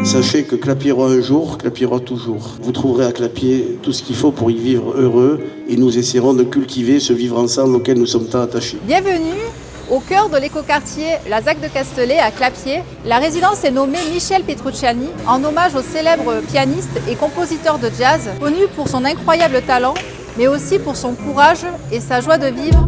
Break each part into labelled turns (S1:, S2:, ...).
S1: Sachez que Clapier aura un jour, Clapier aura toujours. Vous trouverez à Clapier tout ce qu'il faut pour y vivre heureux et nous essaierons de cultiver ce vivre ensemble auquel nous sommes tant attachés.
S2: Bienvenue au cœur de l'écoquartier La Zac de Castelet à Clapier. La résidence est nommée Michel Petrucciani en hommage au célèbre pianiste et compositeur de jazz, connu pour son incroyable talent, mais aussi pour son courage et sa joie de vivre.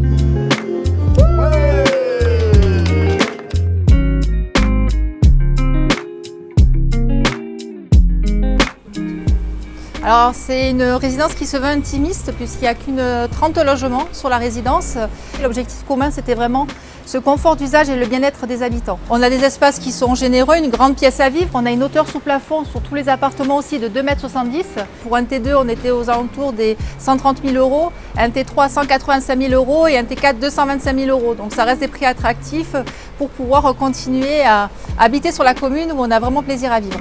S2: Alors c'est une résidence qui se veut intimiste puisqu'il n'y a qu'une 30 logements sur la résidence. L'objectif commun c'était vraiment ce confort d'usage et le bien-être des habitants. On a des espaces qui sont généreux, une grande pièce à vivre, on a une hauteur sous plafond sur tous les appartements aussi de 2,70 m. Pour un T2 on était aux alentours des 130 000 €, un T3 185 000 € et un T4 225 000 €. Donc ça reste des prix attractifs pour pouvoir continuer à habiter sur la commune où on a vraiment plaisir à vivre.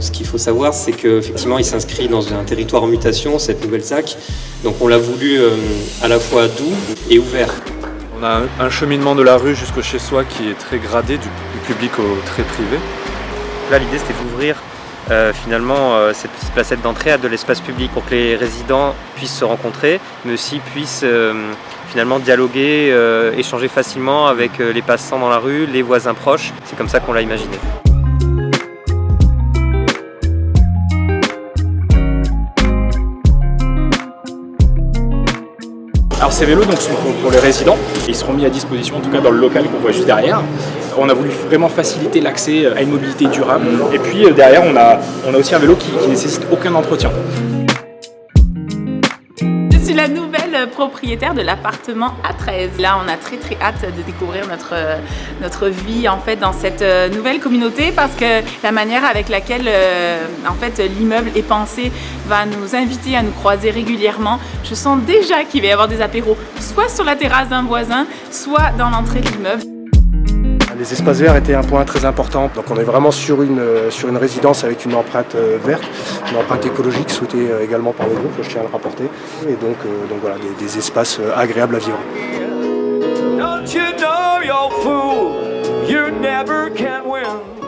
S3: Ce qu'il faut savoir, c'est qu'effectivement, il s'inscrit dans un territoire en mutation, cette nouvelle ZAC. Donc on l'a voulu à la fois doux et ouvert.
S4: On a un cheminement de la rue jusqu'au chez soi qui est très gradé, du public au très privé.
S5: Là, l'idée, c'était d'ouvrir finalement cette petite placette d'entrée à de l'espace public pour que les résidents puissent se rencontrer, mais aussi puissent finalement dialoguer, échanger facilement avec les passants dans la rue, les voisins proches. C'est comme ça qu'on l'a imaginé.
S6: Alors ces vélos donc, sont pour les résidents, ils seront mis à disposition en tout cas dans le local qu'on voit juste derrière. On a voulu vraiment faciliter l'accès à une mobilité durable et puis derrière on a aussi un vélo qui nécessite aucun entretien.
S7: Je suis la nouvelle propriétaire de l'appartement A13. Là, on a très hâte de découvrir notre vie en fait dans cette nouvelle communauté parce que la manière avec laquelle en fait l'immeuble est pensé va nous inviter à nous croiser régulièrement. Je sens déjà qu'il va y avoir des apéros, soit sur la terrasse d'un voisin, soit dans l'entrée de l'immeuble.
S8: Les espaces verts étaient un point très important, donc on est vraiment sur une résidence avec une empreinte verte, une empreinte écologique souhaitée également par le groupe, je tiens à le rapporter, et donc voilà, des espaces agréables à vivre.
S9: Don't you know you're a fool, you never can win.